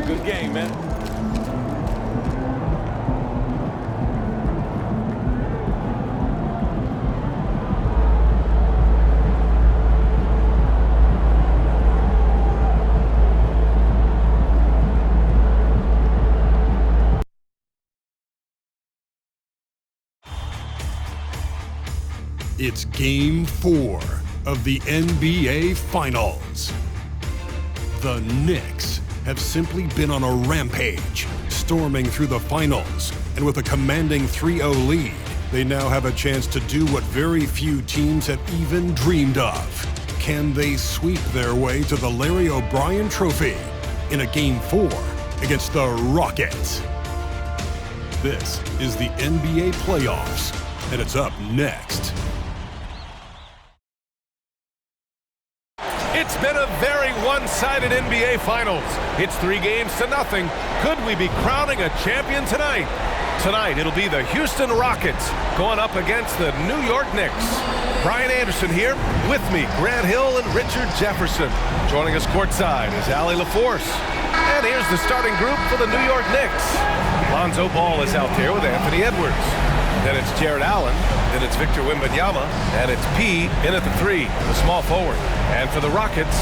Good game, man. It's Game 4 of the NBA Finals. The Knicks have simply been on a rampage, storming through the finals, and with a commanding 3-0 lead, they now have a chance to do what very few teams have even dreamed of. Can they sweep their way to the Larry O'Brien Trophy in a Game 4 against the Rockets? This is the NBA playoffs, and it's up next. It's been a very one-sided NBA Finals. It's 3-0. Could we be crowning a champion tonight? Tonight, it'll be the Houston Rockets going up against the New York Knicks. Brian Anderson here. With me, Grant Hill and Richard Jefferson. Joining us courtside is Allie LaForce. And here's the starting group for the New York Knicks. Lonzo Ball is out there with Anthony Edwards. Then it's Jared Allen. Then it's Victor Wembanyama. And it's P in at the 3, the small forward. And for the Rockets,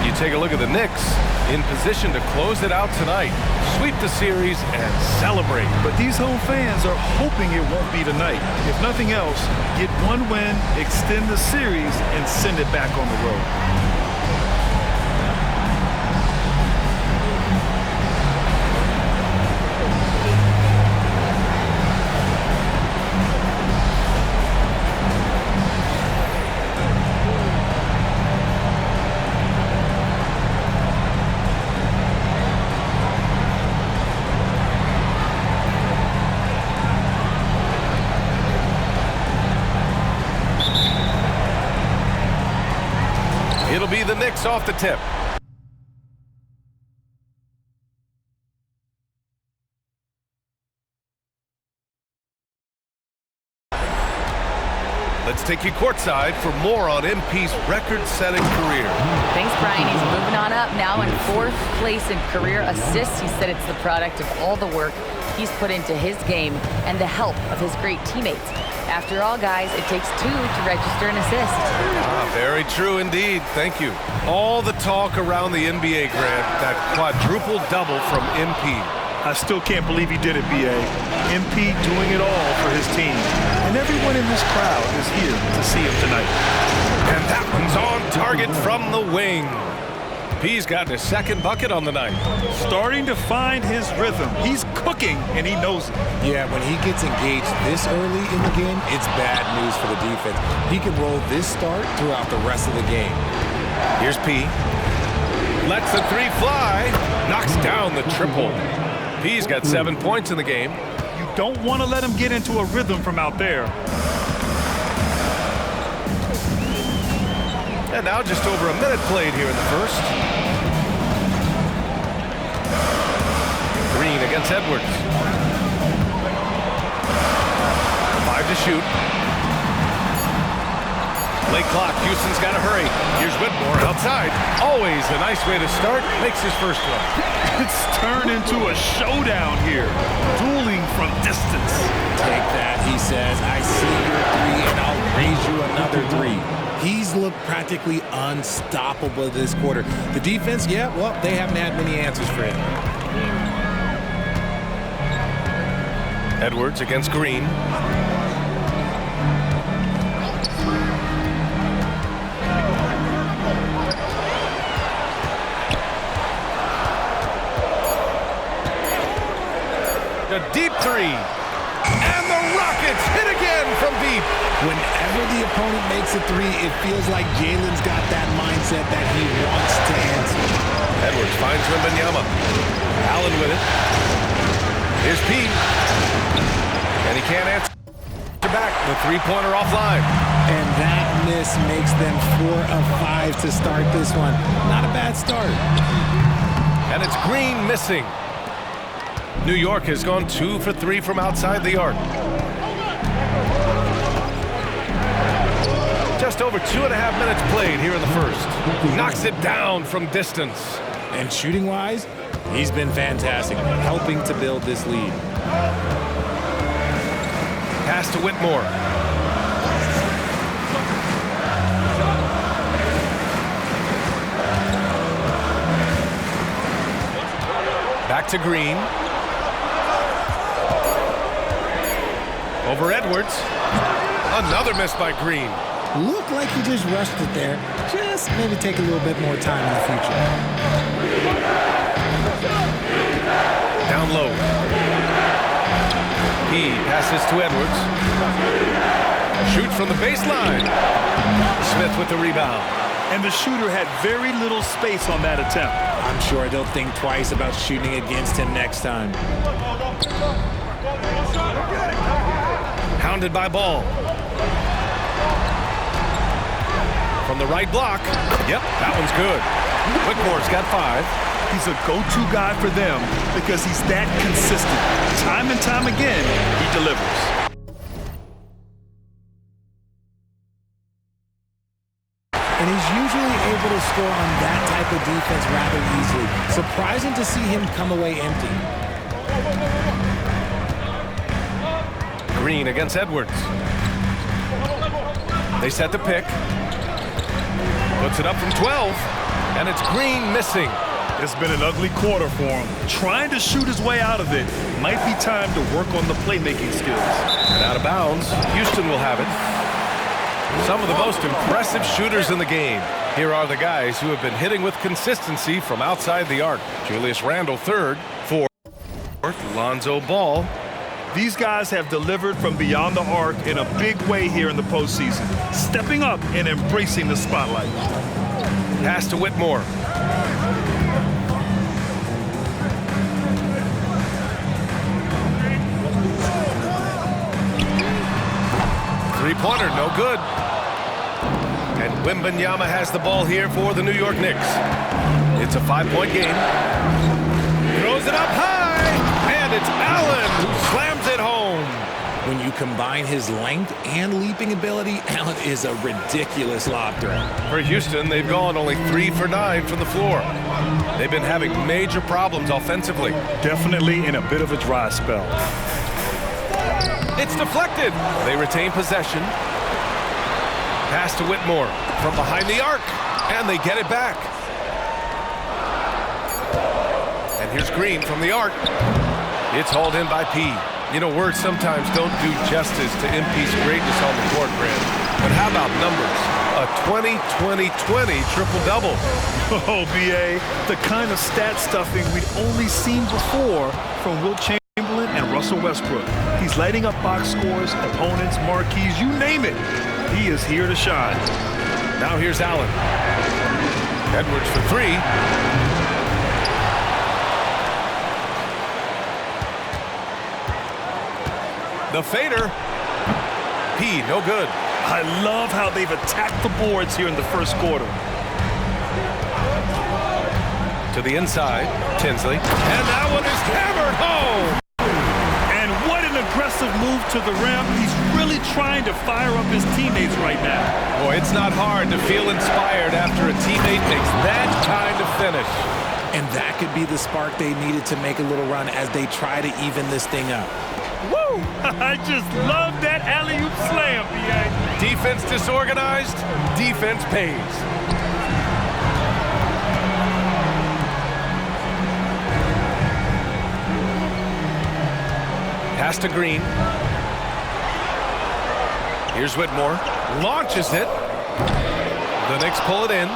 you take a look at the Knicks in position to close it out tonight, sweep the series, and celebrate. But these home fans are hoping it won't be tonight. If nothing else, get one win, extend the series, and send it back on the road. It'll be the Knicks off the tip. Let's take you courtside for more on MP's record-setting career. Thanks, Brian. He's moving on up now in 4th place in career assists. He said it's the product of all the work he's put into his game and the help of his great teammates. After all, guys, it takes 2 to register an assist. Very true indeed. Thank you. All the talk around the NBA, Grant, that quadruple double from MP. I still can't believe he did it, B.A. MP doing it all for his team. And everyone in this crowd is here to see him tonight. And that one's on target from the wing. P's gotten his 2nd bucket on the night. Starting to find his rhythm. He's cooking, and he knows it. Yeah, when he gets engaged this early in the game, it's bad news for the defense. He can roll this start throughout the rest of the game. Here's P. Lets the 3 fly. Knocks down the triple. P's got 7 points in the game. You don't want to let him get into a rhythm from out there. And now just over a minute played here in the first. Green against Edwards. 5 to shoot. Late clock. Houston's got to hurry. Here's Whitmore outside. Always a nice way to start. Makes his first one. It's turned into a showdown here. Dueling from distance. Take that, he says. I see your 3, and I'll raise you another 3. He's looked practically unstoppable this quarter. The defense, yeah, well, they haven't had many answers for him. Edwards against Green. A deep 3. And the Rockets hit again from deep. Whenever the opponent makes a 3, it feels like Jalen's got that mindset that he wants to answer. Edwards finds Wembanyama. Allen with it. Here's Pete. And he can't answer back. The 3-pointer offline. And that miss makes them 4 of 5 to start this one. Not a bad start. And it's Green missing. New York has gone 2 for 3 from outside the arc. Just over 2.5 minutes played here in the first. Knocks it down from distance. And shooting-wise, He's been fantastic, helping to build this lead. Pass to Whitmore. Back to Green. Over Edwards. Another miss by Green. Looked like he just rushed it there. Just maybe take a little bit more time in the future. Down low. He passes to Edwards. Shoots from the baseline. Smith with the rebound. And the shooter had very little space on that attempt. I'm sure they'll think twice about shooting against him next time. Hounded by Ball. From the right block. Yep, that one's good. Whitmore's got 5. He's a go-to guy for them because he's that consistent. Time and time again, he delivers. And he's usually able to score on that type of defense rather easily. Surprising to see him come away empty. Green against Edwards. They set the pick. Puts it up from 12. And it's Green missing. It's been an ugly quarter for him. Trying to shoot his way out of it. Might be time to work on the playmaking skills. And out of bounds. Houston will have it. Some of the most impressive shooters in the game. Here are the guys who have been hitting with consistency from outside the arc. Julius Randle, 3rd. 4th, Lonzo Ball. These guys have delivered from beyond the arc in a big way here in the postseason, stepping up and embracing the spotlight. Pass to Whitmore. Three-pointer, no good. And Wembanyama has the ball here for the New York Knicks. It's a 5-point game. Throws it up high, and it's Allen who slams it home. When you combine his length and leaping ability, Allen is a ridiculous lob threat. For Houston, they've gone only 3 for 9 from the floor. They've been having major problems offensively. Definitely in a bit of a dry spell. It's deflected. They retain possession. Pass to Whitmore from behind the arc, and they get it back. And here's Green from the arc. It's hauled in by P. You know, words sometimes don't do justice to MP's greatness on the court, Grant. But how about numbers? A 20-20-20 triple-double. Oh, B.A., the kind of stat stuffing we'd only seen before from Wilt Chamberlain and Russell Westbrook. He's lighting up box scores, opponents, marquees, you name it. He is here to shine. Now here's Allen. Edwards for 3. The fader. P, no good. I love how they've attacked the boards here in the first quarter. To the inside, Tinsley. And that one is hammered home. And what an aggressive move to the rim. He's really trying to fire up his teammates right now. Boy, it's not hard to feel inspired after a teammate makes that kind of finish. And that could be the spark they needed to make a little run as they try to even this thing up. Woo! I just love that alley-oop slam, B.A. Defense disorganized, defense pays. Pass to Green. Here's Whitmore. Launches it. The Knicks pull it in.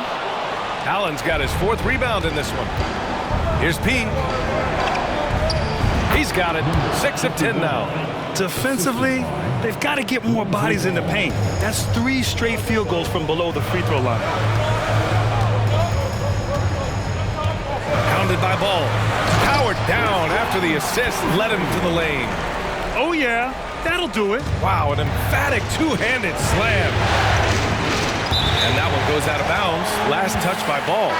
Allen's got his 4th rebound in this one. Here's P. He's got it. 6 of 10 now. Defensively, they've got to get more bodies in the paint. That's 3 straight field goals from below the free throw line. Pounded by Ball. Powered down after the assist led him to the lane. Oh, yeah. That'll do it. Wow, an emphatic two-handed slam. And that one goes out of bounds. Last touch by Ball.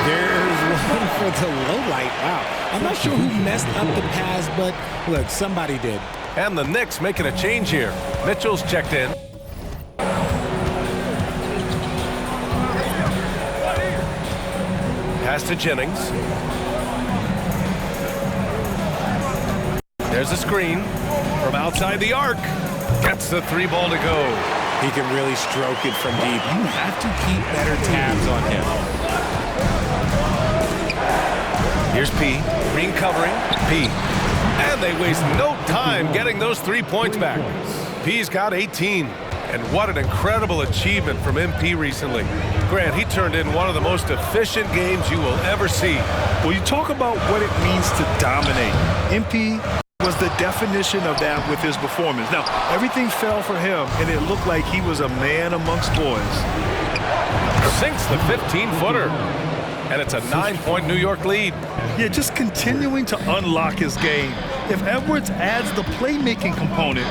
There's one for the low light. Wow. I'm not sure who messed up the pass, but look, somebody did. And the Knicks making a change here. Mitchell's checked in. Pass to Jennings. There's a screen from outside the arc. Gets the 3 ball to go. He can really stroke it from deep. You have to keep better tabs on him. Here's P. Green covering. P. And they waste no time getting those 3 points back. P's got 18. And what an incredible achievement from MP recently. Grant, he turned in one of the most efficient games you will ever see. Well, you talk about what it means to dominate. MP was the definition of that with his performance. Now, everything fell for him, and it looked like he was a man amongst boys. Sinks the 15-footer. And it's a 9-point New York lead. Yeah, just continuing to unlock his game. If Edwards adds the playmaking component,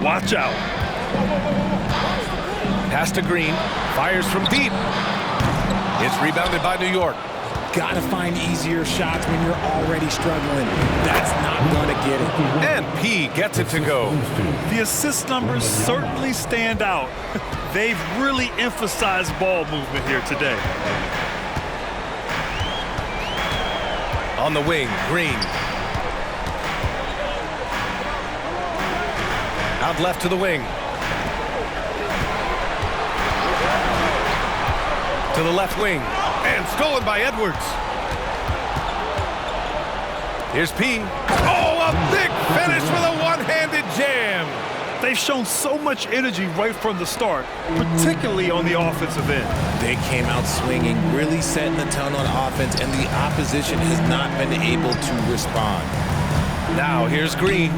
watch out. Pass to Green. Fires from deep. It's rebounded by New York. Got to find easier shots when you're already struggling. That's not going to get it. And P gets it to go. The assist numbers certainly stand out. They've really emphasized ball movement here today. On the wing, Green. Out left to the wing. To the left wing. And stolen by Edwards. Here's P. Oh, a big finish with a one-handed jam. They've shown so much energy right from the start, particularly on the offensive end. They came out swinging, really setting the tone on offense, and the opposition has not been able to respond. Now here's Green.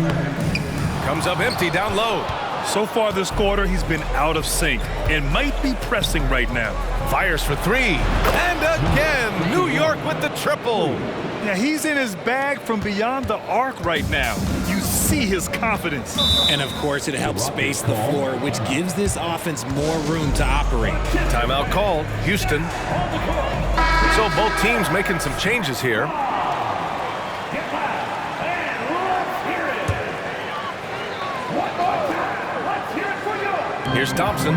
Comes up empty down low. So far this quarter, he's been out of sync and might be pressing right now. Fires for 3. And again, New York with the triple. Now he's in his bag from beyond the arc right now. You see his confidence. And of course, it helps space the floor, which gives this offense more room to operate. Timeout called, Houston. So both teams making some changes here. Here's Thompson.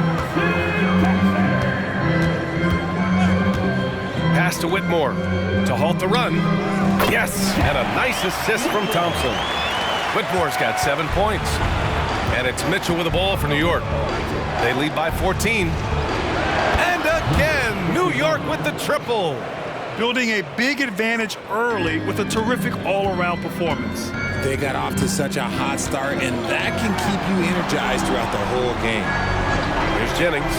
Pass to Whitmore to halt the run. Yes, and a nice assist from Thompson. Whitmore's got 7 points. And it's Mitchell with the ball for New York. They lead by 14. And again, New York with the triple. Building a big advantage early with a terrific all-around performance. They got off to such a hot start, and that can keep you energized throughout the whole game. Here's Jennings.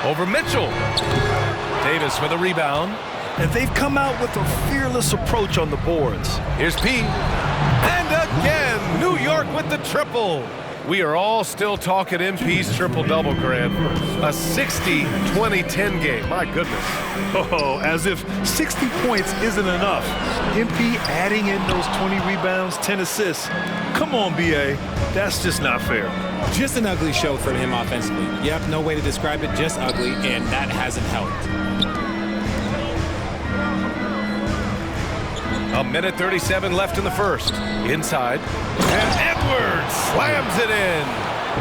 Over Mitchell. Davis with a rebound. And they've come out with a fearless approach on the boards. Here's P. And again, New York with the triple. We are all still talking MP's triple-double, Grant. A 60-20-10 game. My goodness. Oh, as if 60 points isn't enough. MP adding in those 20 rebounds, 10 assists. Come on, BA. That's just not fair. Just an ugly show from him offensively. Yep, no way to describe it, just ugly, and that hasn't helped. A minute 37 left in the first. Inside. And Edwards slams it in.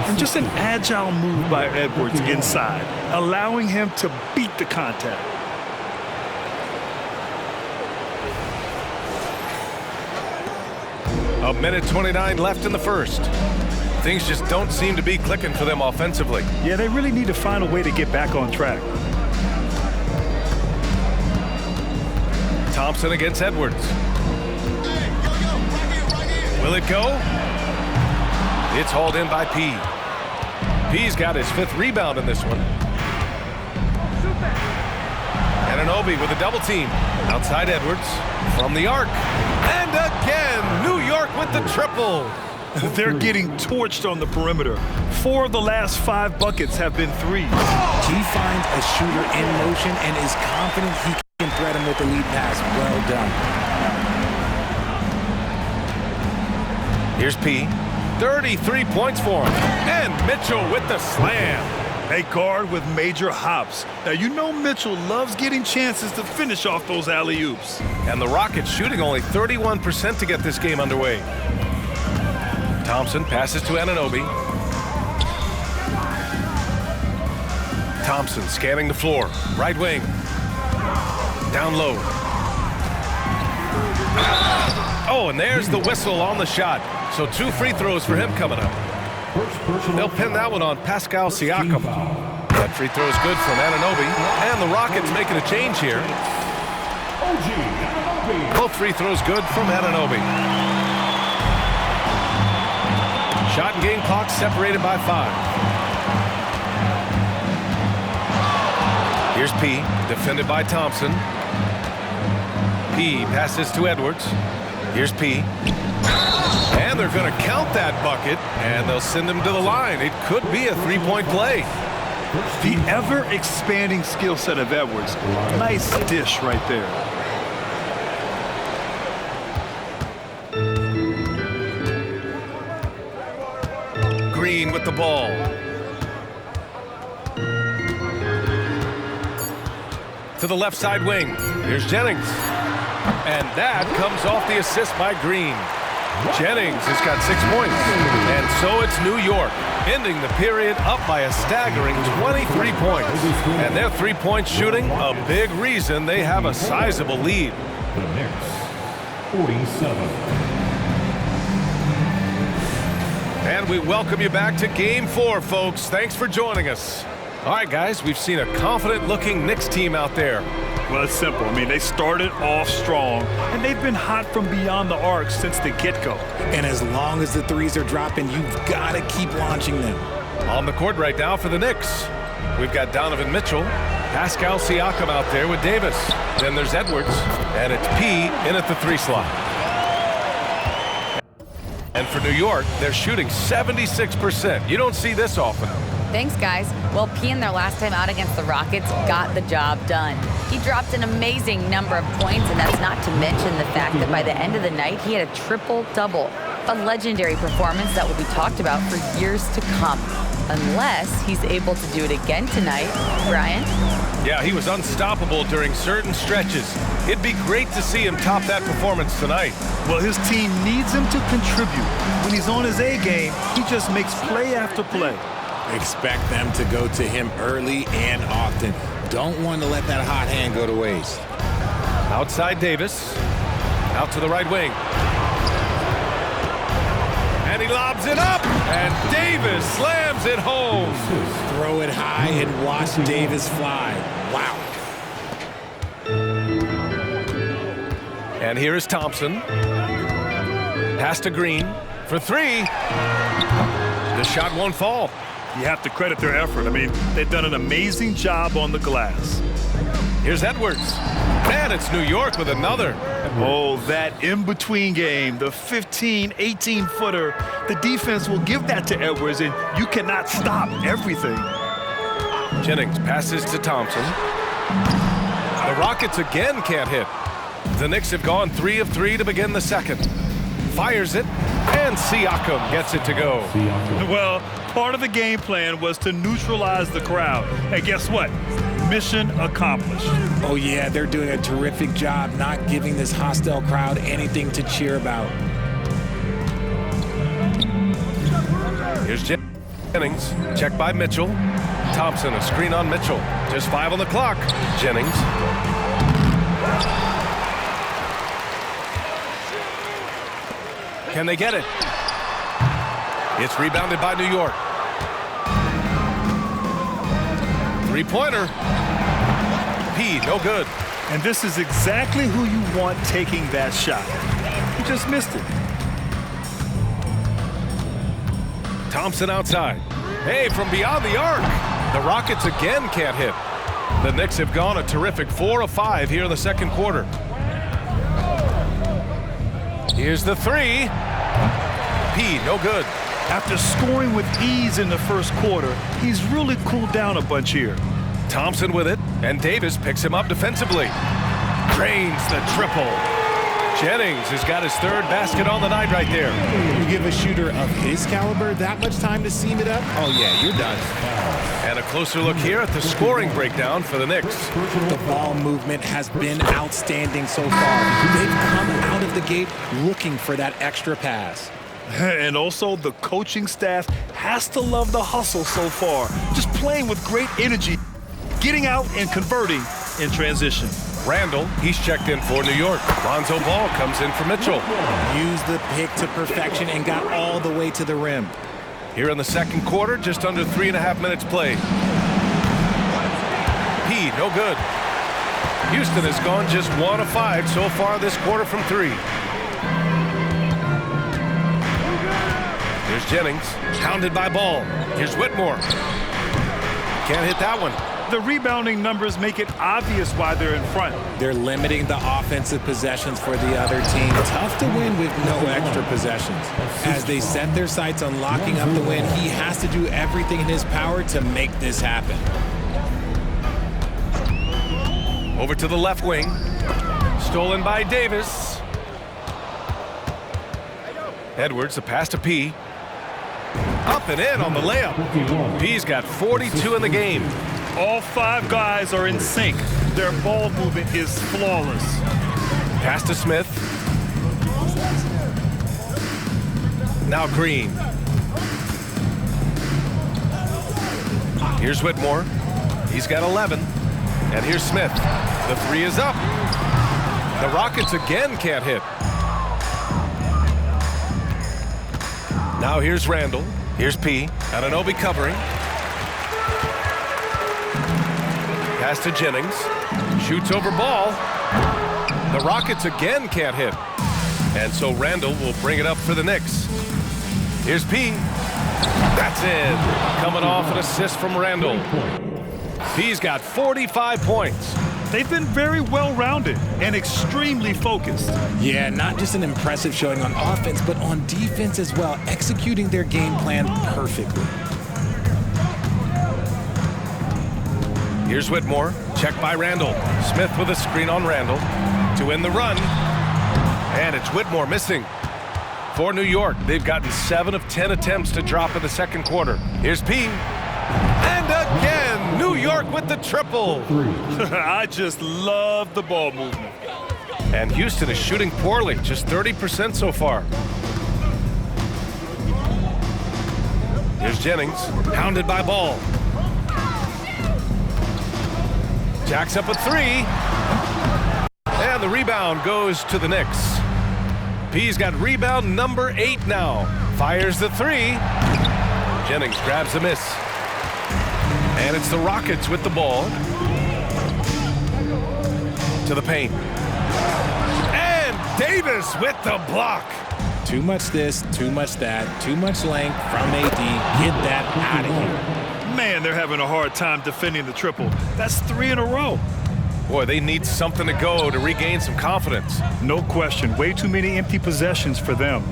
And just an agile move by Edwards inside, allowing him to beat the contact. A minute 29 left in the first. Things just don't seem to be clicking for them offensively. Yeah, they really need to find a way to get back on track. Thompson against Edwards. Will it go? It's hauled in by P. P's got his 5th rebound in this one. Anunoby with a double team. Outside Edwards. From the arc. And again, New York with the triple. They're getting torched on the perimeter. 4 of the last 5 buckets have been threes. He finds a shooter in motion and is confident he can thread him with the lead pass. Well done. Here's P. 33 points for him. And Mitchell with the slam. A guard with major hops. Now, you know Mitchell loves getting chances to finish off those alley-oops. And the Rockets shooting only 31% to get this game underway. Thompson passes to Anunoby. Thompson scanning the floor. Right wing. Down low. Oh, and there's the whistle on the shot. So 2 free throws for him coming up. They'll pin that one on Pascal Siakam. That free throw is good from Anunoby. And the Rockets making a change here. Both free throws good from Anunoby. Shot and game clock separated by 5. Here's P, defended by Thompson. P passes to Edwards. Here's P. And they're going to count that bucket, and they'll send him to the line. It could be a 3-point play. The ever-expanding skill set of Edwards. Nice dish right there. Green with the ball. To the left side wing. Here's Jennings. And that comes off the assist by Green. Jennings has got 6 points. And so it's New York, ending the period up by a staggering 23 points. And their three-point shooting, a big reason they have a sizable lead. The Knicks, 47. And we welcome you back to Game 4, folks. Thanks for joining us. All right, guys, we've seen a confident-looking Knicks team out there. Well, it's simple. I mean, they started off strong, and they've been hot from beyond the arc since the get-go. And as long as the threes are dropping, you've got to keep launching them. On the court right now for the Knicks, we've got Donovan Mitchell, Pascal Siakam out there with Davis. Then there's Edwards, and it's P in at the 3 slot. And for New York, they're shooting 76%. You don't see this often. Thanks, guys. Well, P in their last time out against the Rockets got the job done. He dropped an amazing number of points, and that's not to mention the fact that by the end of the night, he had a triple-double, a legendary performance that will be talked about for years to come. Unless he's able to do it again tonight. Brian? Yeah, he was unstoppable during certain stretches. It'd be great to see him top that performance tonight. Well, his team needs him to contribute. When he's on his A game, he just makes play after play. Expect them to go to him early and often. Don't want to let that hot hand go to waste. Outside Davis. Out to the right wing. And he lobs it up. And Davis slams it home. Throw it high and watch Davis fly. Wow. And here is Thompson. Pass to Green for 3. The shot won't fall. You have to credit their effort. I mean, they've done an amazing job on the glass. Here's Edwards. And it's New York with another. Oh, that in-between game, the 15, 18-footer. The defense will give that to Edwards, and you cannot stop everything. Jennings passes to Thompson. The Rockets again can't hit. The Knicks have gone 3 of 3 to begin the second. Fires it, and Siakam gets it to go. Well, part of the game plan was to neutralize the crowd. And guess what? Mission accomplished. Oh, yeah, they're doing a terrific job not giving this hostile crowd anything to cheer about. Here's Jennings. Checked by Mitchell. Thompson, a screen on Mitchell. Just 5 on the clock. Jennings. Can they get it? It's rebounded by New York. Three-pointer. P, no good. And this is exactly who you want taking that shot. He just missed it. Thompson outside. Hey, from beyond the arc. The Rockets again can't hit. The Knicks have gone a terrific 4 of 5 here in the second quarter. Here's the 3. P, no good. After scoring with ease in the first quarter, he's really cooled down a bunch here. Thompson with it, and Davis picks him up defensively. Drains the triple. Jennings has got his 3rd basket on the night right there. You give a shooter of his caliber that much time to seam it up? Oh, yeah, you're done. And a closer look here at the scoring breakdown for the Knicks. The ball movement has been outstanding so far. They've come out of the gate looking for that extra pass. And also, the coaching staff has to love the hustle so far. Just playing with great energy, getting out and converting in transition. Randall, he's checked in for New York. Lonzo Ball comes in for Mitchell. Used the pick to perfection and got all the way to the rim. Here in the second quarter, just under 3.5 minutes played. P, no good. Houston has gone just 1 of 5 so far this quarter from 3. Here's Jennings, hounded by Ball. Here's Whitmore. Can't hit that one. The rebounding numbers make it obvious why they're in front. They're limiting the offensive possessions for the other team. Tough to win with no extra possessions. As they set their sights on locking up the win, he has to do everything in his power to make this happen. Over to the left wing. Stolen by Davis. Edwards, a pass to P. Up and in on the layup. P's got 42 in the game. All 5 guys are in sync. Their ball movement is flawless. Pass to Smith. Now Green. Here's Whitmore. He's got 11. And here's Smith. The 3 is up. The Rockets again can't hit. Now here's Randall. Here's P. Anunoby covering. Pass to Jennings. Shoots over Ball. The Rockets again can't hit. And so Randall will bring it up for the Knicks. Here's P. That's in. Coming off an assist from Randall. P's got 45 points. They've been very well-rounded and extremely focused. Yeah, not just an impressive showing on offense, but on defense as well, executing their game plan perfectly. Here's Whitmore, checked by Randall. Smith with a screen on Randall to win the run. And it's Whitmore missing. For New York, they've gotten 7 of 10 attempts to drop in the second quarter. Here's P. And again, New York with the triple. I just love the ball movement. And Houston is shooting poorly, just 30% so far. Here's Jennings, hounded by Ball. Jacks up a 3. And the rebound goes to the Knicks. P's got rebound number 8 now. Fires the 3. Jennings grabs the miss. And it's the Rockets with the ball. To the paint. And Davis with the block. Too much this, too much that, too much length from AD. Get that out of here. Man, they're having a hard time defending the triple. That's 3 in a row. Boy, they need something to go to regain some confidence. No question. Way too many empty possessions for them.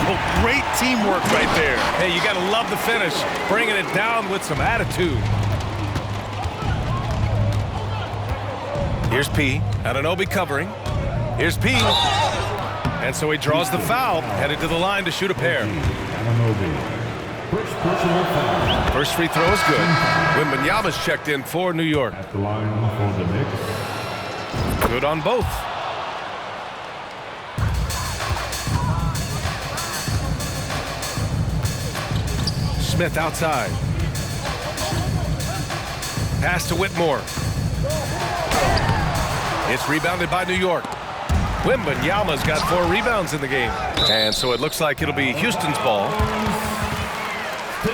Oh, great teamwork right there. Hey, you got to love the finish. Bringing it down with some attitude. Here's P. Anunoby covering. Here's P. And so he draws the foul, headed to the line to shoot a pair. First free throw is good. Wembanyama's checked in for New York. At the line for the Knicks. Good on both. Smith outside. Pass to Whitmore. It's rebounded by New York. Wembanyama's got 4 rebounds in the game. And so it looks like it'll be Houston's ball.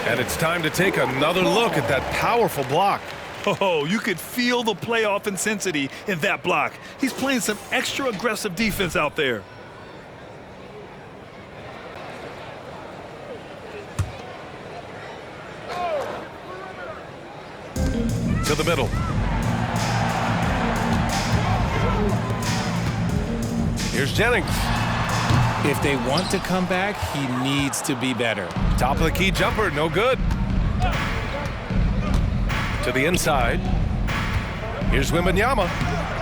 And it's time to take another look at that powerful block. Oh, you could feel the playoff intensity in that block. He's playing some extra aggressive defense out there. To the middle. Here's Jennings. If they want to come back, he needs to be better. Top of the key jumper, no good. To the inside. Here's Wembanyama.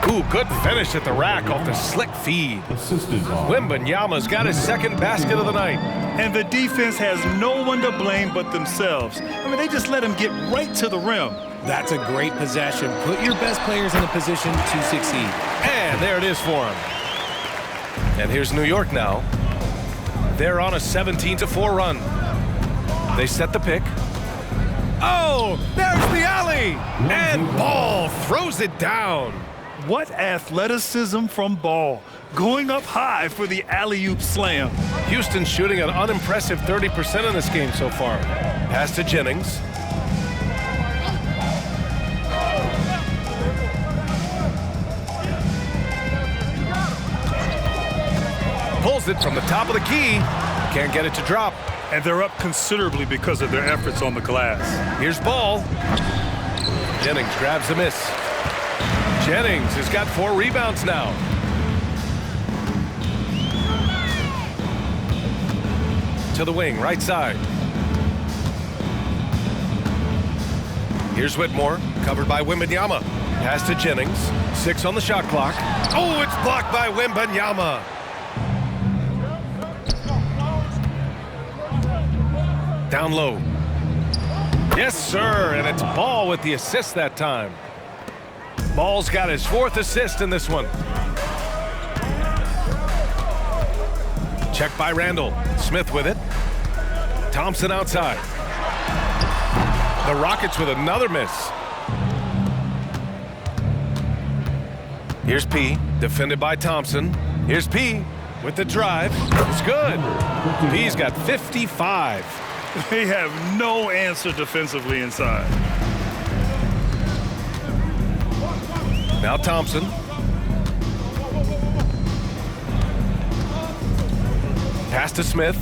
Ooh, good finish at the rack off the slick feed. Assisted by Wembanyama's got his second basket of the night. And the defense has no one to blame but themselves. I mean, they just let him get right to the rim. That's a great possession. Put your best players in a position to succeed. And there it is for him. And here's New York now. They're on a 17-4 run. They set the pick. Oh, there's the alley! And Ball throws it down. What athleticism from Ball. Going up high for the alley-oop slam. Houston shooting an unimpressive 30% in this game so far. Pass to Jennings. Pulls it from the top of the key. Can't get it to drop. And they're up considerably because of their efforts on the glass. Here's Ball. Jennings grabs the miss. Jennings has got 4 rebounds now. To the wing, right side. Here's Whitmore, covered by Wembanyama. Pass to Jennings. 6 on the shot clock. Oh, it's blocked by Wembanyama. Down low. Yes, sir, and it's Ball with the assist that time. Ball's got his 4th assist in this one. Check by Randall. Smith with it. Thompson outside. The Rockets with another miss. Here's P, defended by Thompson. Here's P with the drive. It's good. P's got 55. They have no answer defensively inside. Now Thompson. Pass to Smith.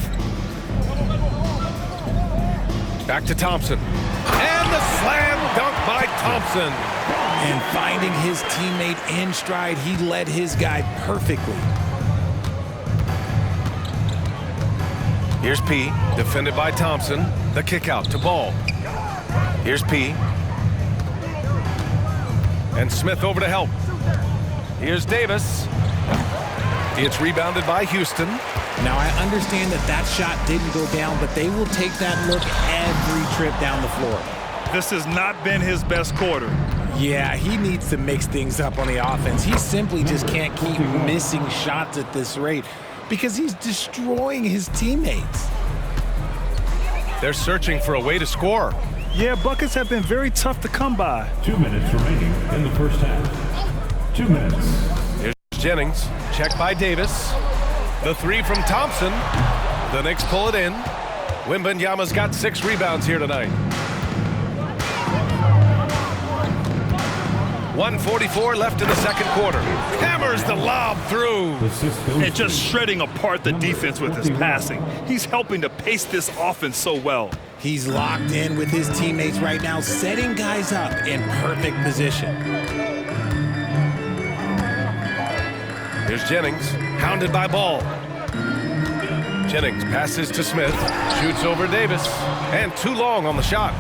Back to Thompson. And the slam dunk by Thompson. And finding his teammate in stride, he led his guy perfectly. Here's P, defended by Thompson. The kick out to Ball. Here's P. And Smith over to help. Here's Davis. It's rebounded by Houston. Now, I understand that shot didn't go down, but they will take that look every trip down the floor. This has not been his best quarter. Yeah, he needs to mix things up on the offense. He simply just can't keep missing shots at this rate because he's destroying his teammates. They're searching for a way to score. Yeah, buckets have been very tough to come by. 2 minutes remaining in the first half. 2 minutes. Here's Jennings. Check by Davis. The 3 from Thompson. The Knicks pull it in. Wembanyama's got 6 rebounds here tonight. 1:44 left in the second quarter. Hammers the lob through. And just shredding apart the defense with his passing. He's helping to pace this offense so well. He's locked in with his teammates right now, setting guys up in perfect position. Here's Jennings, hounded by Ball. Jennings passes to Smith, shoots over Davis, and too long on the shot.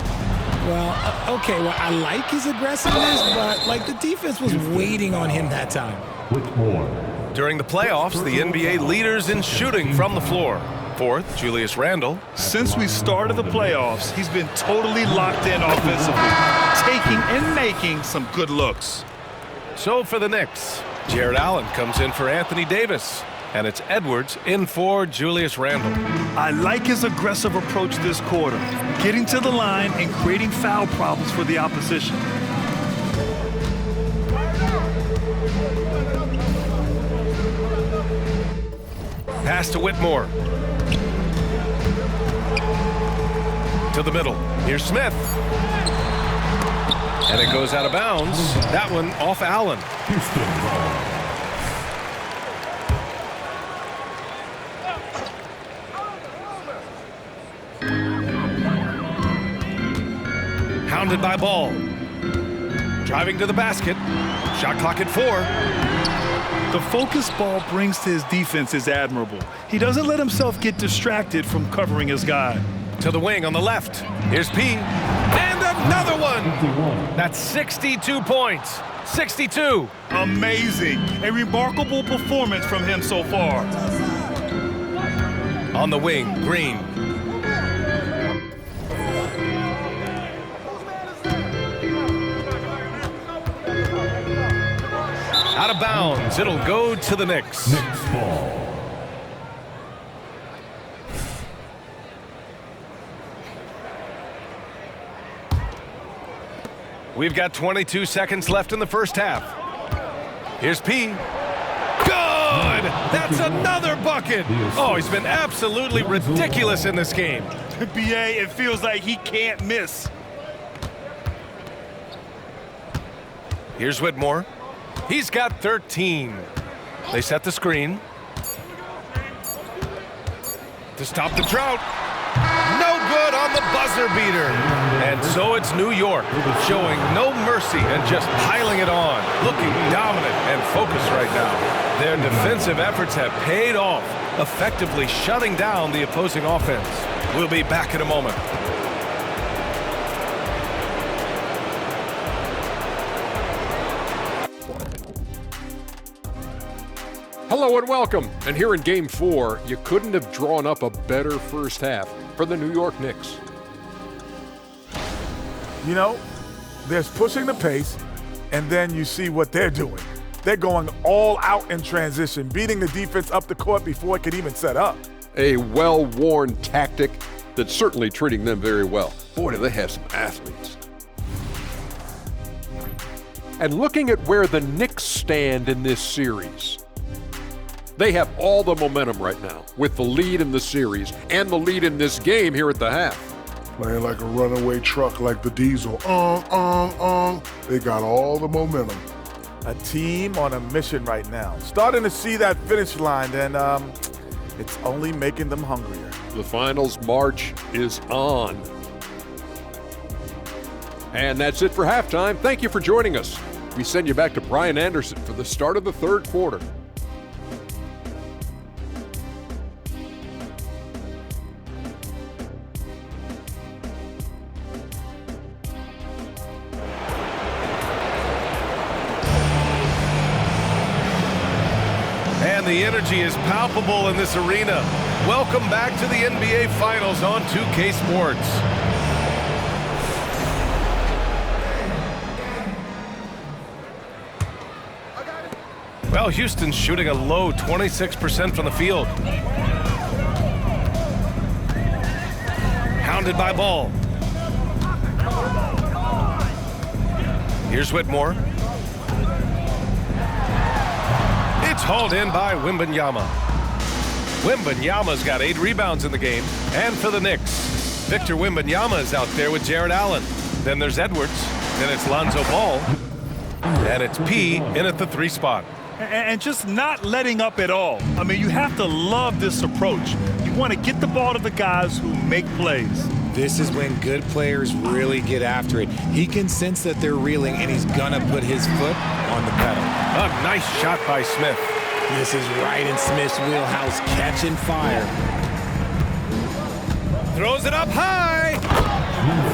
Well, okay, well, I like his aggressiveness, but, the defense was waiting on him that time. Whitmore. During the playoffs, the NBA leaders in shooting from the floor. 4th, Julius Randle. Since we started the playoffs, he's been totally locked in offensively, taking and making some good looks. So for the Knicks, Jared Allen comes in for Anthony Davis, and it's Edwards in for Julius Randle. I like his aggressive approach this quarter, getting to the line and creating foul problems for the opposition. Pass to Whitmore. To the middle. Here's Smith. And it goes out of bounds. That one off Allen. Houston ball. Hounded by Ball. Driving to the basket. Shot clock at 4. The focus Ball brings to his defense is admirable. He doesn't let himself get distracted from covering his guy. To the wing on the left. Here's P. And another one. 51. That's 62 points. 62. Amazing. A remarkable performance from him so far. On the wing, Green. Out of bounds. It'll go to the Knicks. Knicks ball. We've got 22 seconds left in the first half. Here's P. Good! That's another bucket! Oh, he's been absolutely ridiculous in this game. BA, it feels like he can't miss. Here's Whitmore. He's got 13. They set the screen. To stop the drought. No good on the buzzer beater. And so it's New York, showing no mercy and just piling it on. Looking dominant and focused right now. Their defensive efforts have paid off, effectively shutting down the opposing offense. We'll be back in a moment. Hello and welcome. And here in Game 4, you couldn't have drawn up a better first half for the New York Knicks. You know, there's pushing the pace, and then you see what they're doing. They're going all out in transition, beating the defense up the court before it could even set up. A well-worn tactic that's certainly treating them very well. Boy, do they have some athletes. And looking at where the Knicks stand in this series, they have all the momentum right now with the lead in the series and the lead in this game here at the half. Playing like a runaway truck like the Diesel. They got all the momentum. A team on a mission right now. Starting to see that finish line, and it's only making them hungrier. The finals march is on. And that's it for halftime. Thank you for joining us. We send you back to Brian Anderson for the start of the third quarter. And the energy is palpable in this arena. Welcome back to the NBA Finals on 2K Sports. Well, Houston's shooting a low 26% from the field. Hounded by Ball. Here's Whitmore. It's hauled in by Wembanyama. Wembanyama's got 8 rebounds in the game. And for the Knicks, Victor Wembanyama is out there with Jared Allen. Then there's Edwards. Then it's Lonzo Ball. And it's P in at the 3 spot. And just not letting up at all. I mean, you have to love this approach. You want to get the ball to the guys who make plays. This is when good players really get after it. He can sense that they're reeling, and he's gonna put his foot on the pedal. A nice shot by Smith. This is right in Smith's wheelhouse, catching fire. Throws it up high.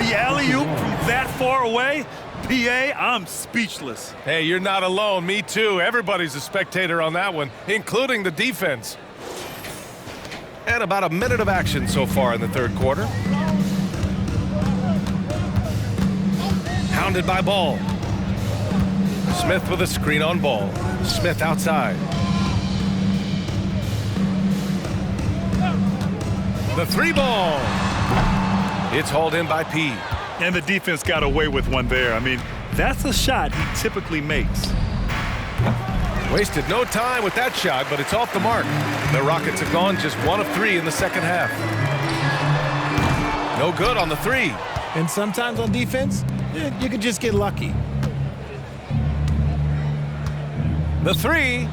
The alley-oop from that far away. PA, I'm speechless. Hey, you're not alone. Me too. Everybody's a spectator on that one, including the defense. And about a minute of action so far in the third quarter. Hounded by Ball. Smith with a screen on Ball. Smith outside. The 3 ball. It's hauled in by P. And the defense got away with one there. I mean, that's a shot he typically makes. Wasted no time with that shot, but it's off the mark. The Rockets have gone just 1 of 3 in the second half. No good on the 3. And sometimes on defense, you could just get lucky. The 3.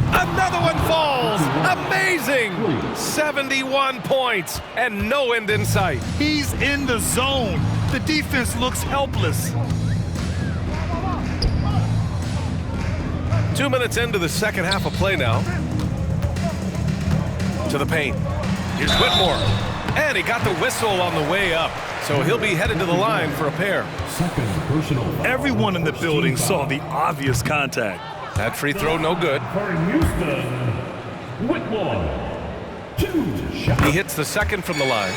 Another one falls. Amazing. 71 points and no end in sight. He's in the zone. The defense looks helpless. 2 minutes into the second half of play now. To the paint. Here's Whitmore. And he got the whistle on the way up. So he'll be headed to the line for a pair. Second personal foul. Everyone in the building saw the obvious contact. That free throw no good. For Houston, Whitmore. 2 shots. He hits the second from the line.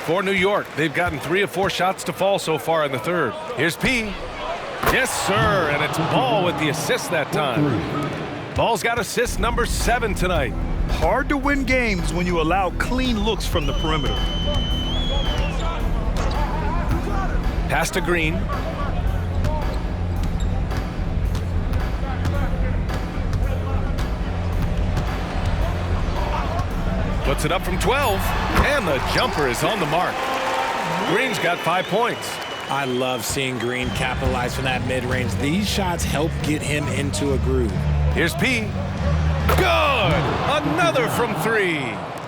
For New York, they've gotten 3 of 4 shots to fall so far in the third. Here's P. Yes, sir, and it's Ball with the assist that time. Ball's got assist number 7 tonight. Hard to win games when you allow clean looks from the perimeter. Pass to Green. Puts it up from 12, and the jumper is on the mark. Green's got 5 points. I love seeing Green capitalize from that mid-range. These shots help get him into a groove. Here's P. Good! Another from 3.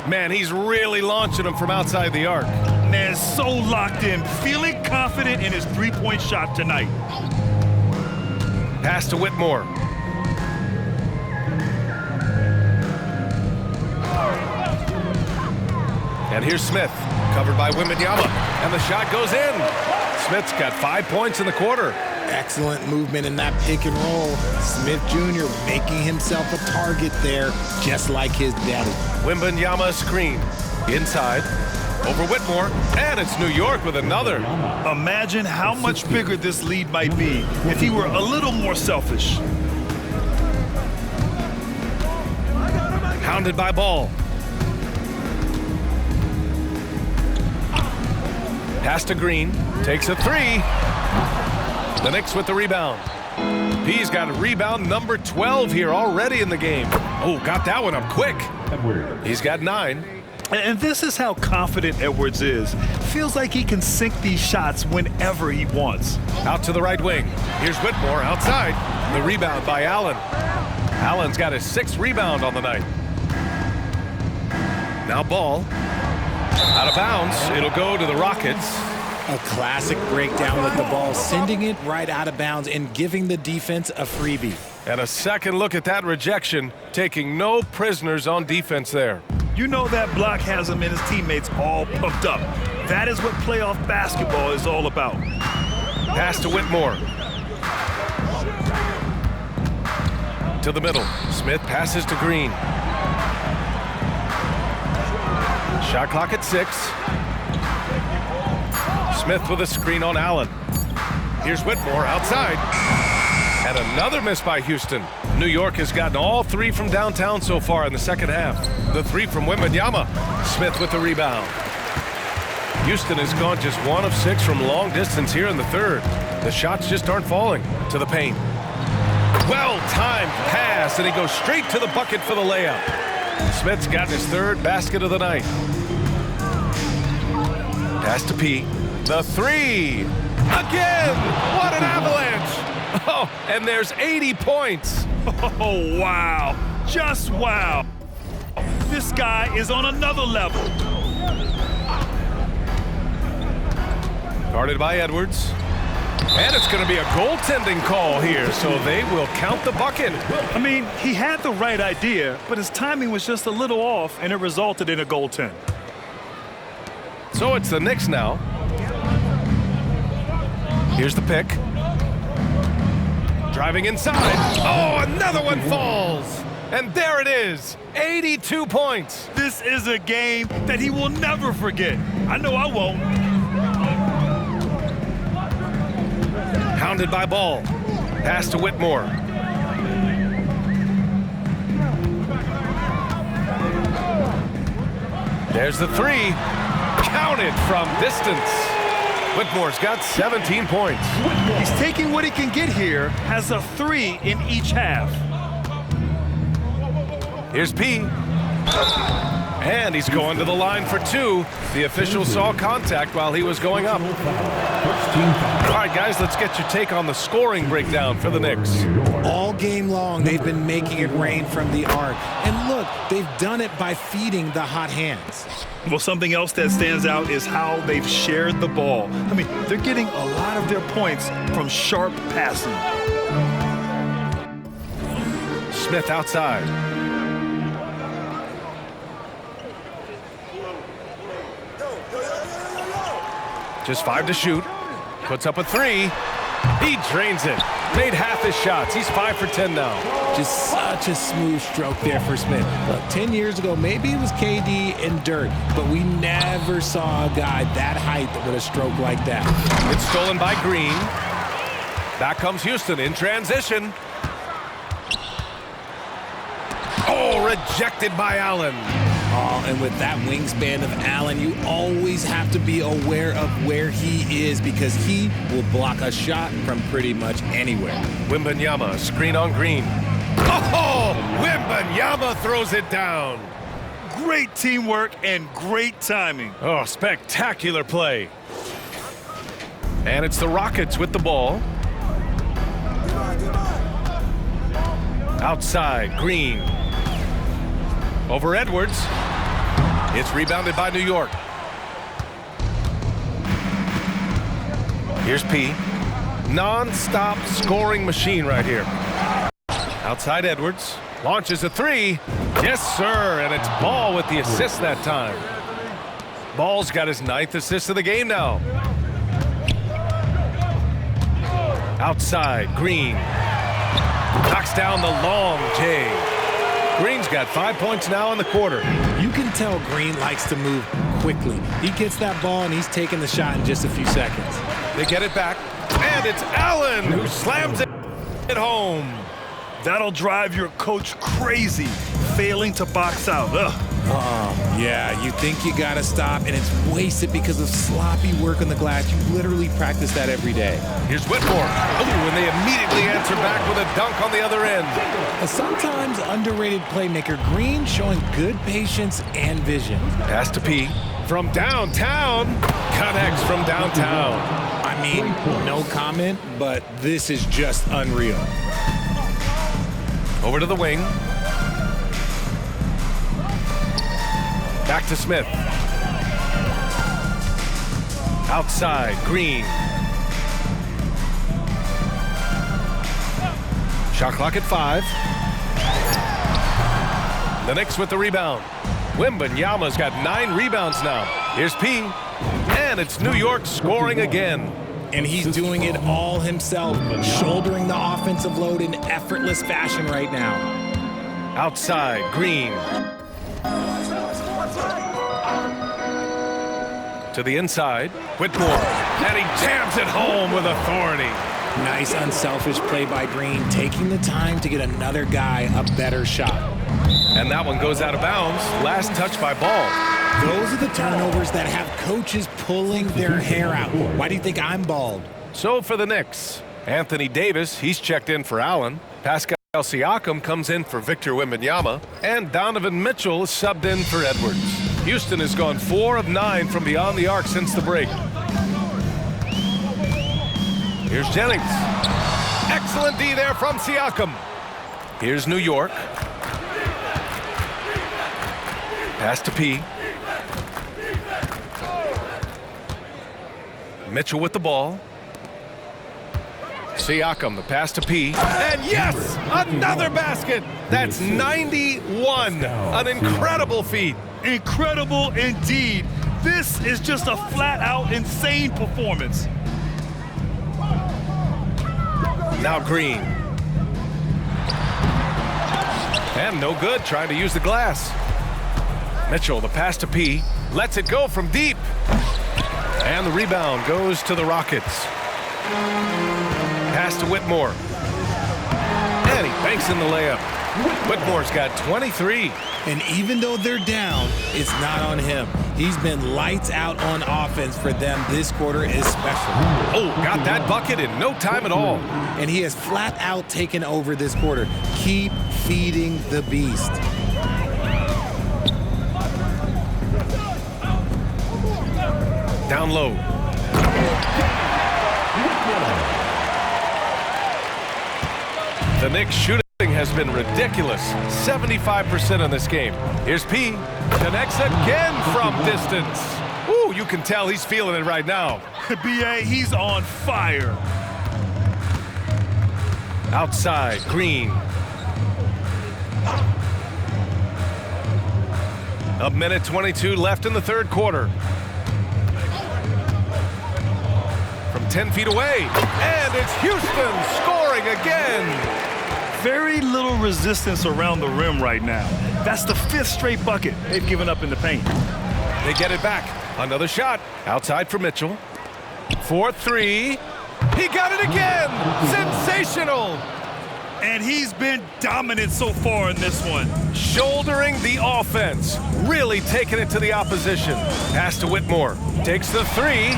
Man, he's really launching them from outside the arc. Man, so locked in, feeling confident in his three-point shot tonight. Pass to Whitmore. And here's Smith, covered by Wembanyama, and the shot goes in. Smith's got 5 points in the quarter. Excellent movement in that pick and roll. Smith Jr. making himself a target there, just like his daddy. Wembanyama screen. Inside. Over Whitmore. And it's New York with another. Imagine how much bigger this lead might be if he were a little more selfish. Hounded by Ball. Pass to Green. Takes a 3. The Knicks with the rebound. P's got rebound number 12 here already in the game. Oh, got that one up quick. He's got 9. And this is how confident Edwards is. Feels like he can sink these shots whenever he wants. Out to the right wing. Here's Whitmore outside. The rebound by Allen. Allen's got his 6th rebound on the night. Now Ball. Out of bounds. It'll go to the Rockets. A classic breakdown with the ball, sending it right out of bounds and giving the defense a freebie. And a second look at that rejection, taking no prisoners on defense there. You know that block has him and his teammates all pumped up. That is what playoff basketball is all about. Pass to Whitmore. To the middle. Smith passes to Green. Shot clock at 6. Smith with a screen on Allen. Here's Whitmore outside. And another miss by Houston. New York has gotten all 3 from downtown so far in the second half. The 3 from Wembanyama. Smith with the rebound. Houston has gone just 1 of 6 from long distance here in the third. The shots just aren't falling. To the paint. Well-timed pass, and he goes straight to the bucket for the layup. Smith's gotten his 3rd basket of the night. Pass to P. The 3. Again! What an avalanche! Oh, and there's 80 points. Oh, wow. Just wow. This guy is on another level. Guarded by Edwards. And it's going to be a goaltending call here, so they will count the bucket. I mean, he had the right idea, but his timing was just a little off, and it resulted in a goaltend. So it's the Knicks now. Here's the pick. Driving inside. Oh, another one falls. And there it is. 82 points. This is a game that he will never forget. I know I won't. Hounded by Ball. Pass to Whitmore. There's the 3. Counted from distance. Whitmore's got 17 points. He's taking what he can get here, has a 3 in each half. Here's P. And he's going to the line for 2. The official saw contact while he was going up. All right, guys, let's get your take on the scoring breakdown for the Knicks. All game long, they've been making it rain from the arc. And look, they've done it by feeding the hot hands. Well, something else that stands out is how they've shared the ball. I mean, they're getting a lot of their points from sharp passing. Smith outside. Just 5 to shoot. Puts up a 3. He drains it. Made half his shots. He's 5 for 10 now. Just such a smooth stroke there for Smith. Look, 10 years ago, maybe it was KD and Dirk, but we never saw a guy that height with a stroke like that. It's stolen by Green. Back comes Houston in transition. Oh, rejected by Allen. Oh, and with that wingspan of Allen, you always have to be aware of where he is because he will block a shot from pretty much anywhere. Wembanyama, screen on Green. Oh, Wembanyama throws it down. Great teamwork and great timing. Oh, spectacular play. And it's the Rockets with the ball. Outside, Green. Over Edwards. It's rebounded by New York. Here's P. Non-stop scoring machine right here. Outside Edwards. Launches a three. Yes, sir. And it's Ball with the assist that time. Ball's got his 9th assist of the game now. Outside, Green. Knocks down the long J. Green's got 5 points now in the quarter. You can tell Green likes to move quickly. He gets that ball and he's taking the shot in just a few seconds. They get it back. And it's Allen who slams it at home. That'll drive your coach crazy, failing to box out. Yeah, you think you gotta stop, and it's wasted because of sloppy work on the glass. You literally practice that every day. Here's Whitmore. Oh, and they immediately answer back with a dunk on the other end. A sometimes underrated playmaker, Green showing good patience and vision. Pass to P. From downtown. Connects from downtown. I mean, no comment, but this is just unreal. Over to the wing. Back to Smith. Outside, Green. Shot clock at 5. The Knicks with the rebound. Wembanyama's got 9 rebounds now. Here's P. And it's New York scoring again. And he's doing it all himself, shouldering the offensive load in effortless fashion right now. Outside, Green. To the inside, Whitmore. And he jams it home with authority. Nice unselfish play by Green, taking the time to get another guy a better shot. And that one goes out of bounds. Last touch by Ball. Those are the turnovers that have coaches pulling their hair out. Why do you think I'm bald? So for the Knicks, Anthony Davis, he's checked in for Allen. Pascal Siakam comes in for Victor Wembanyama. And Donovan Mitchell is subbed in for Edwards. Houston has gone 4 of 9 from beyond the arc since the break. Here's Jennings. Excellent D there from Siakam. Here's New York. Pass to P. Mitchell with the ball. Siakam, the pass to P. And yes, another basket. That's 91. An incredible feat. Incredible indeed. This is just a flat-out insane performance. Now Green. And no good, trying to use the glass. Mitchell, the pass to P. Lets it go from deep. And the rebound goes to the Rockets. Pass to Whitmore. And he banks in the layup. Whitmore's got 23. And even though they're down, it's not on him. He's been lights out on offense for them this quarter especially. Oh, got that bucket in no time at all. And he has flat out taken over this quarter. Keep feeding the beast. Down low. The Knicks shooting has been ridiculous. 75% in this game. Here's P. Connects again from distance. Ooh, you can tell he's feeling it right now. B.A., he's on fire. Outside, Green. A minute 22 left in the third quarter. From 10 feet away. And it's Houston scoring again. Very little resistance around the rim right now. That's the 5th straight bucket they've given up in the paint. They get it back. Another shot. Outside for Mitchell. 4-3. He got it again. Sensational. And he's been dominant so far in this one. Shouldering the offense. Really taking it to the opposition. Pass to Whitmore. Takes the 3.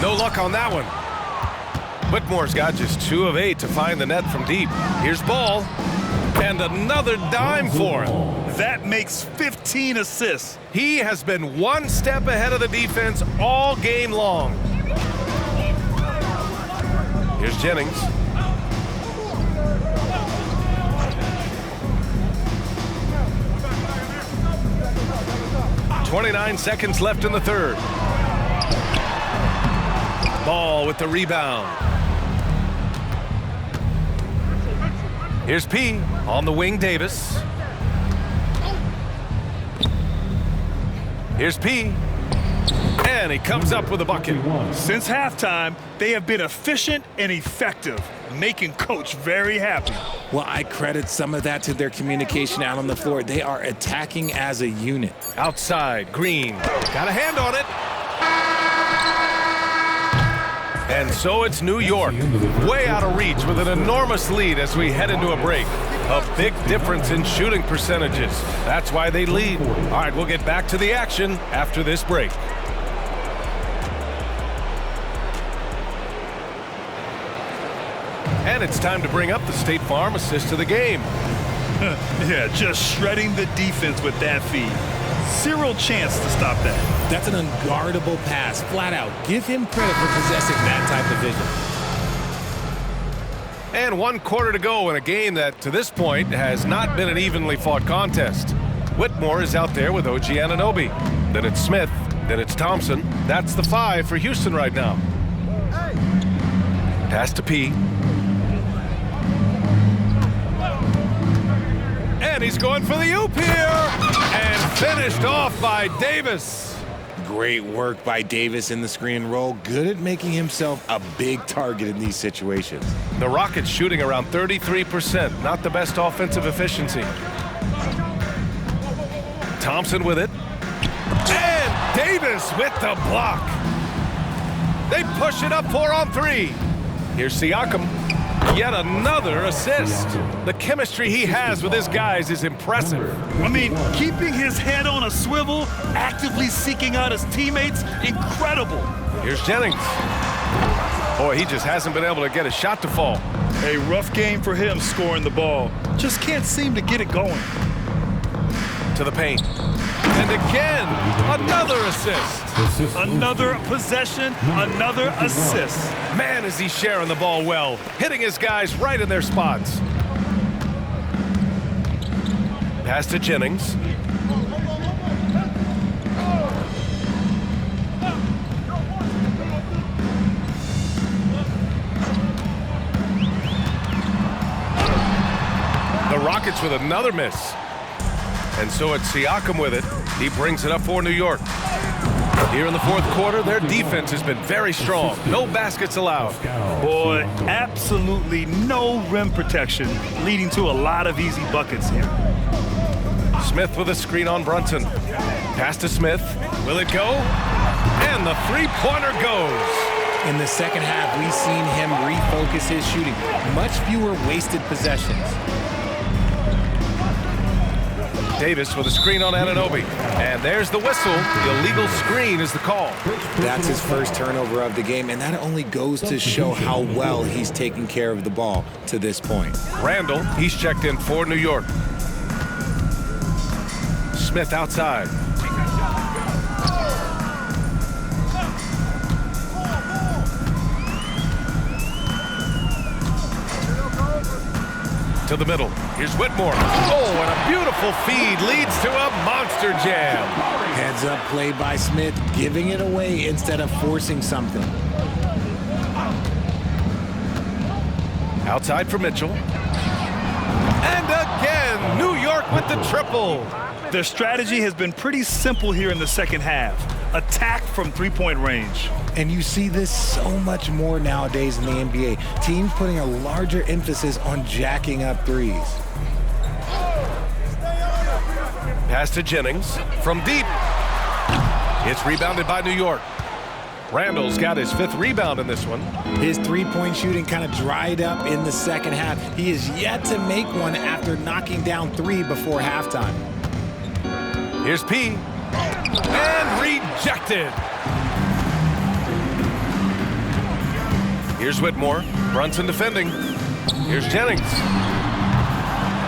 No luck on that one. Whitmore's got just 2 of 8 to find the net from deep. Here's Ball. And another dime for him. That makes 15 assists. He has been one step ahead of the defense all game long. Here's Jennings. .29 seconds left in the third. Ball with the rebound. Here's P on the wing, Davis. Here's P. And he comes up with a bucket. Since halftime, they have been efficient and effective, making Coach very happy. Well, I credit some of that to their communication out on the floor. They are attacking as a unit. Outside, Green. Got a hand on it. And so it's New York, way out of reach with an enormous lead as we head into a break. A big difference in shooting percentages. That's why they lead. All right, we'll get back to the action after this break. And it's time to bring up the State Farm assist of the game. Yeah, just shredding the defense with that feed. Zero chance to stop that. That's an unguardable pass, flat out. Give him credit for possessing that type of vision. And 1 quarter to go in a game that, to this point, has not been an evenly fought contest. Whitmore is out there with OG Anunoby. Then it's Smith. Then it's Thompson. That's the 5 for Houston right now. Pass to P. And he's going for the oop here. And finished off by Davis. Great work by Davis in the screen and roll. Good at making himself a big target in these situations. The Rockets shooting around 33%. Not the best offensive efficiency. Thompson with it. And Davis with the block. They push it up 4 on 3. Here's Siakam. Yet another assist. The chemistry he has with his guys is impressive. I mean, keeping his head on a swivel, actively seeking out his teammates, incredible. Here's Jennings. Boy, he just hasn't been able to get a shot to fall. A rough game for him scoring the ball. Just can't seem to get it going. To the paint. And again, another assist. Another possession, another assist. Man, is he sharing the ball well, hitting his guys right in their spots. Pass to Jennings. The Rockets with another miss. And so it's Siakam with it. He brings it up for New York. Here in the fourth quarter, their defense has been very strong. No baskets allowed. Boy, absolutely no rim protection, leading to a lot of easy buckets here. Smith with a screen on Brunson. Pass to Smith. Will it go? And the three-pointer goes. In the second half, we've seen him refocus his shooting. Much fewer wasted possessions. Davis with a screen on Anunoby. And there's the whistle. The illegal screen is the call. That's his first turnover of the game, and that only goes to show how well he's taken care of the ball to this point. Randall, he's checked in for New York. Smith outside. To the middle. Here's Whitmore. Oh, and a beautiful feed leads to a monster jam. Heads up play by Smith, giving it away instead of forcing something. Outside for Mitchell. And again, New York with the triple. Their strategy has been pretty simple here in the second half. Attack from three-point range. And you see this so much more nowadays in the NBA. Teams putting a larger emphasis on jacking up threes. Pass to Jennings from deep. It's rebounded by New York. Randall's got his 5th rebound in this one. His three-point shooting kind of dried up in the second half. He is yet to make one after knocking down 3 before halftime. Here's P. And rejected. Here's Whitmore. Brunson defending. Here's Jennings.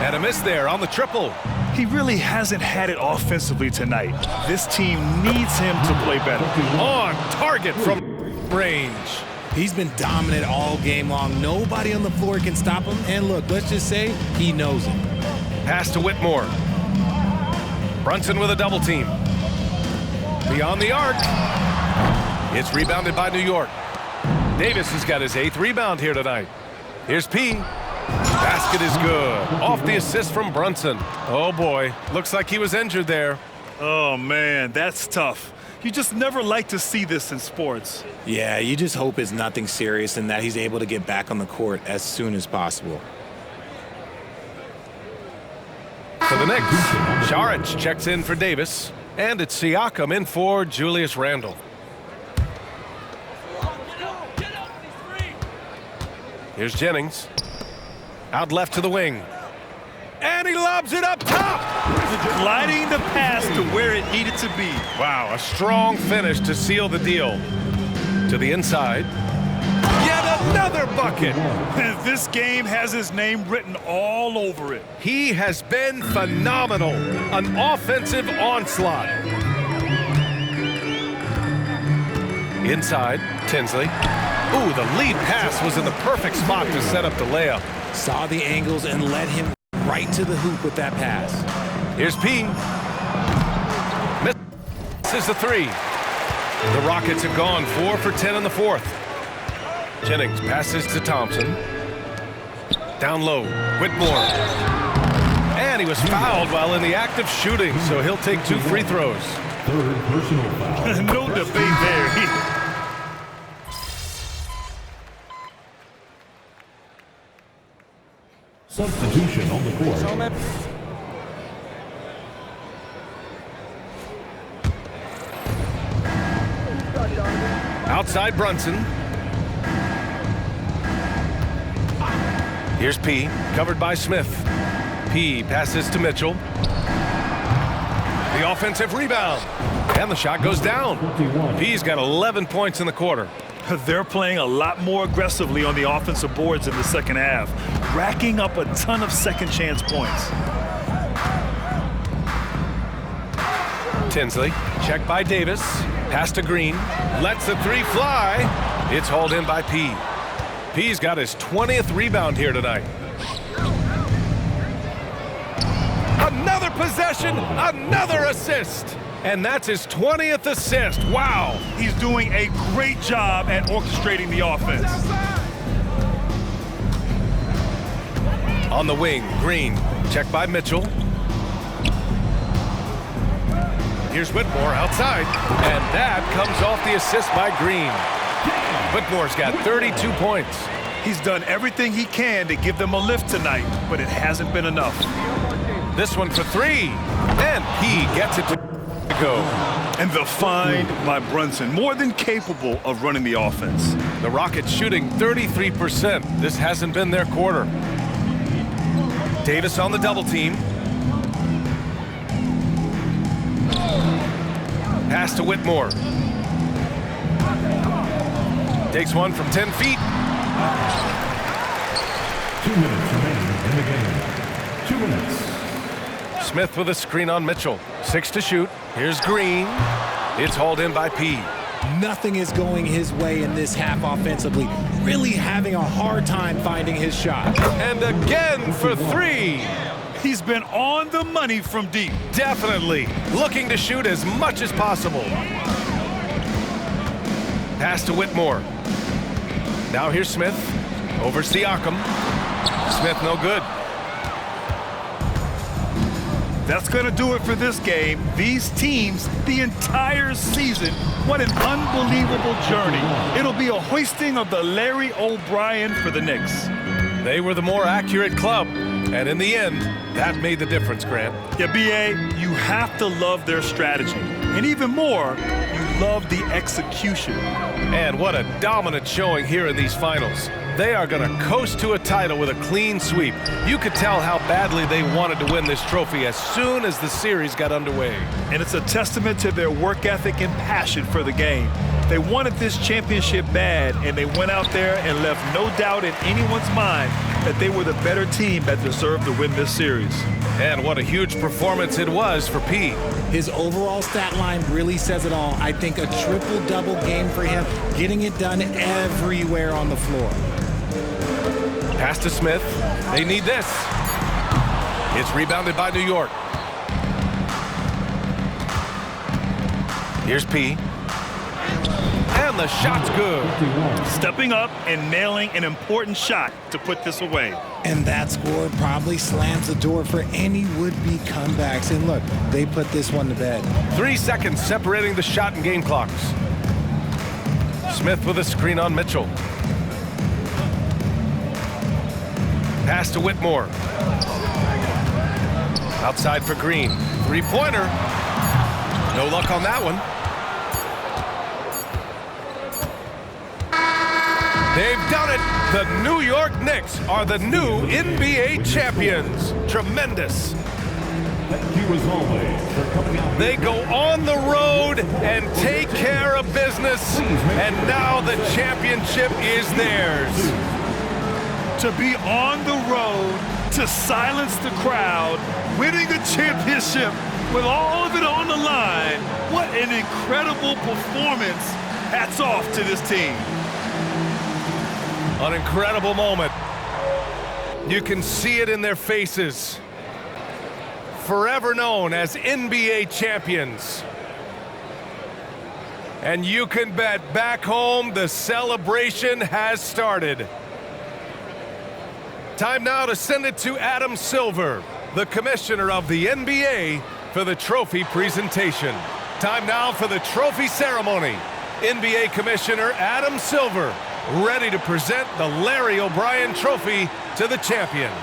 And a miss there on the triple. He really hasn't had it offensively tonight. This team needs him to play better. On target from range. He's been dominant all game long. Nobody on the floor can stop him. And look, let's just say he knows it. Pass to Whitmore. Brunson with a double team. Beyond the arc. It's rebounded by New York. Davis has got his 8th rebound here tonight. Here's P. Basket is good. Off the assist from Brunson. Oh boy, looks like he was injured there. Oh man, that's tough. You just never like to see this in sports. Yeah, you just hope it's nothing serious and that he's able to get back on the court as soon as possible. For the Knicks, Šarić checks in for Davis, and it's Siakam in for Julius Randle. Here's Jennings. Out left to the wing. And he lobs it up top! Gliding the pass to where it needed to be. Wow, a strong finish to seal the deal. To the inside. Yet another bucket! This game has his name written all over it. He has been phenomenal. An offensive onslaught. Inside, Tinsley. Ooh, the lead pass was in the perfect spot to set up the layup. Saw the angles and led him right to the hoop with that pass. Here's P. Misses the 3. The Rockets have gone 4 for 10 in the 4th. Jennings passes to Thompson. Down low, Whitmore. And he was fouled while in the act of shooting, so he'll take 2 free throws. 3rd personal foul. No debate there. Substitution on the court. Outside Brunson. Here's P, covered by Smith. P passes to Mitchell. The offensive rebound. And the shot goes down. P's got 11 points in the quarter. They're playing a lot more aggressively on the offensive boards in the second half, racking up a ton of second chance points. Tinsley, checked by Davis, pass to Green, lets the 3 fly. It's hauled in by P. P's got his 20th rebound here tonight. Another possession, another assist. And that's his 20th assist. Wow. He's doing a great job at orchestrating the offense. On the wing, Green, checked by Mitchell. Here's Whitmore outside, and that comes off the assist by Green. Whitmore's got 32 points. He's done everything he can to give them a lift tonight, but it hasn't been enough. This one for 3, and he gets it to go. And the find by Brunson, more than capable of running the offense. The Rockets shooting 33%. This hasn't been their quarter. Davis on the double team. Pass to Whitmore. Takes one from 10 feet. 2 minutes remaining in the game. 2 minutes. Smith with a screen on Mitchell. 6 to shoot. Here's Green. It's hauled in by P. Nothing is going his way in this half offensively. Really having a hard time finding his shot. And again for 3. He's been on the money from deep. Definitely. Looking to shoot as much as possible. Pass to Whitmore. Now here's Smith. Over Siakam. Smith no good. That's going to do it for this game. These teams, the entire season, what an unbelievable journey. It'll be a hoisting of the Larry O'Brien for the Knicks. They were the more accurate club, and in the end, that made the difference, Grant. Yeah, B.A., you have to love their strategy. And even more, you love the execution. And what a dominant showing here in these finals. They are going to coast to a title with a clean sweep. You could tell how badly they wanted to win this trophy as soon as the series got underway. And it's a testament to their work ethic and passion for the game. They wanted this championship bad, and they went out there and left no doubt in anyone's mind that they were the better team that deserved to win this series. And what a huge performance it was for Pete. His overall stat line really says it all. I think a triple-double game for him, getting it done everywhere on the floor. Pass to Smith. They need this. It's rebounded by New York. Here's P. And the shot's good. Stepping up and nailing an important shot to put this away. And that score probably slams the door for any would-be comebacks. And look, they put this one to bed. 3 seconds separating the shot and game clocks. Smith with a screen on Mitchell. Pass to Whitmore. Outside for Green. Three-pointer. No luck on that one. They've done it. The New York Knicks are the new NBA champions. Tremendous. Thank you as always for coming out. They go on the road and take care of business, and now the championship is theirs. To be on the road, to silence the crowd, winning a championship with all of it on the line. What an incredible performance. Hats off to this team. An incredible moment. You can see it in their faces. Forever known as NBA champions. And you can bet back home the celebration has started. Time now to send it to Adam Silver, the commissioner of the NBA, for the trophy presentation. Time now for the trophy ceremony. NBA Commissioner Adam Silver, ready to present the Larry O'Brien Trophy to the champions.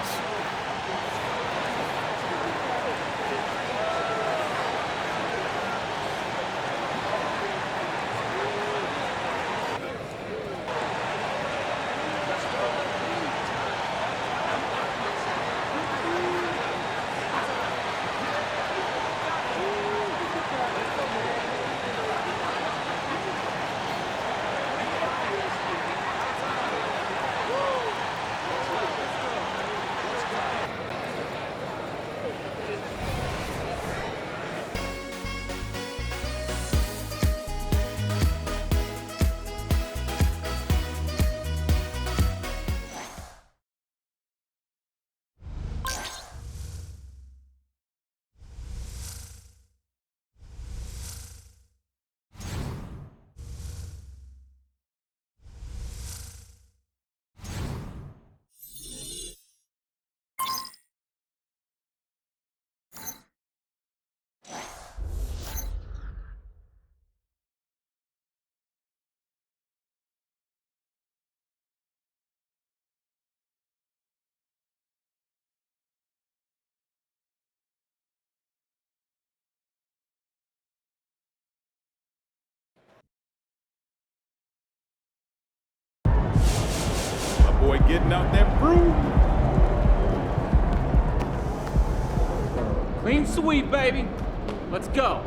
Boy getting out that broom. Clean sweep, baby. Let's go.